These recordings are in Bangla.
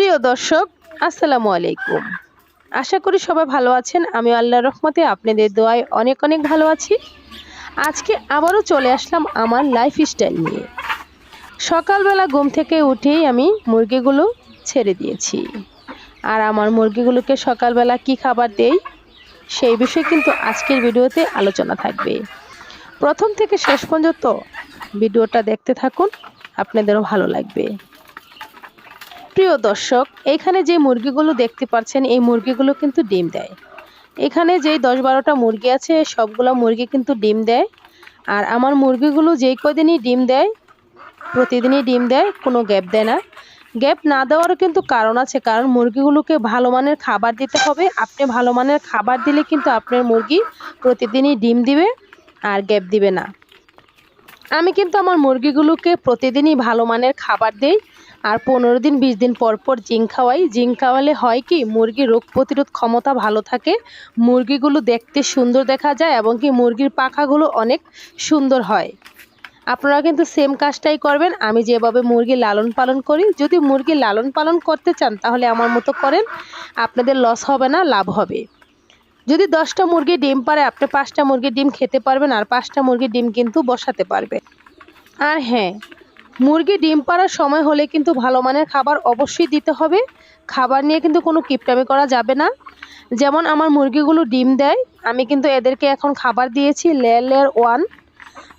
প্রিয় দর্শক, আসসালামু আলাইকুম। আশা করি সবাই ভালো আছেন। আমি আল্লাহর রহমতে আপনাদের দোয়ায় অনেক অনেক ভালো আছি। আজকে আবারও চলে আসলাম আমার লাইফস্টাইল নিয়ে। সকালবেলা ঘুম থেকে উঠেই আমি মুরগিগুলো ছেড়ে দিয়েছি। আর আমার মুরগিগুলোকে সকালবেলা কি খাবার দেই সেই বিষয়ে কিন্তু আজকের ভিডিওতে আলোচনা থাকবে। প্রথম থেকে শেষ পর্যন্ত ভিডিওটা দেখতে থাকুন, আপনাদেরও ভালো লাগবে। প্রিয় দর্শক, এখানে যে মুরগিগুলো দেখতে পাচ্ছেন এই মুরগিগুলো কিন্তু ডিম দেয়। এখানে যেই 10-12টা মুরগি আছে সবগুলো মুরগি কিন্তু ডিম দেয়। আর আমার মুরগিগুলো যেই কদিনই ডিম দেয় প্রতিদিনই ডিম দেয়, কোনো গ্যাপ দেয় না। গ্যাপ না দেওয়ারও কিন্তু কারণ আছে, কারণ মুরগিগুলোকে ভালো মানের খাবার দিতে হবে। আপনি ভালো মানের খাবার দিলে কিন্তু আপনার মুরগি প্রতিদিনই ডিম দিবে আর গ্যাপ দিবে না। আমি কিন্তু আমার মুরগিগুলোকে প্রতিদিনই ভালো মানের খাবার দেই। আর 15 দিন 20 দিন পর পর জিঙ্ক খাওয়াই। জিঙ্ক খাওয়ালে হয় কি, মুরগির রোগ প্রতিরোধ ক্ষমতা ভালো থাকে, মুরগিগুলো দেখতে সুন্দর দেখা যায় এবং কি মুরগির পাখাগুলো অনেক সুন্দর হয়। আপনারা কিন্তু সেম কাজটাই করবেন। আমি যেভাবে মুরগি লালন পালন করি, যদি মুরগি লালন পালন করতে চান তাহলে আমার মতো করেন, আপনাদের লস হবে না, লাভ হবে। যদি 10টা মুরগি ডিম পারে আপনি 5টা মুরগির ডিম খেতে পারবেন আর 5টা মুরগির ডিম কিন্তু বসাতে পারবেন। আর হ্যাঁ, মুরগি ডিম পাড়ার সময় হলে কিন্তু ভালো মানের খাবার অবশ্যই দিতে হবে। খাবার নিয়ে কিন্তু কোনো কিপটামি করা যাবে না। যেমন আমার মুরগিগুলো ডিম দেয়, আমি কিন্তু এদেরকে এখন খাবার দিয়েছি লেয়ার 1।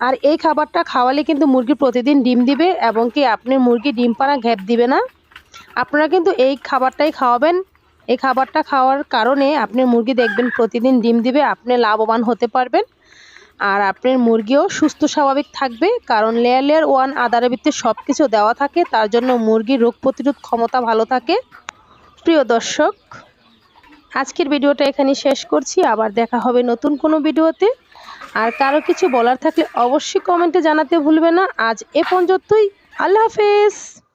আর এই খাবারটা খাওয়ালে কিন্তু মুরগি প্রতিদিন ডিম দিবে এবং কি আপনার মুরগি ডিম পাড়া গ্যাপ দিবে না। আপনারা কিন্তু এই খাবারটাই খাওয়াবেন। এই খাবারটা খাওয়ার কারণে আপনার মুরগি দেখবেন প্রতিদিন ডিম দিবে, আপনি লাভবান হতে পারবেন। আর আপনার মুরগিও সুস্থ স্বাভাবিক থাকবে, কারণ লেয়ার 1 আদারের ভিতরে সব কিছু দেওয়া থাকে, তার জন্য মুরগির রোগ প্রতিরোধ ক্ষমতা ভালো থাকে। প্রিয় দর্শক, আজকের ভিডিওটা এখানে শেষ করছি। আবার দেখা হবে নতুন কোনো ভিডিওতে। আর কারো কিছু বলার থাকলে অবশ্যই কমেন্টে জানাতে ভুলবেন না। আজ এ পর্যন্তই। আল্লাহ হাফেজ।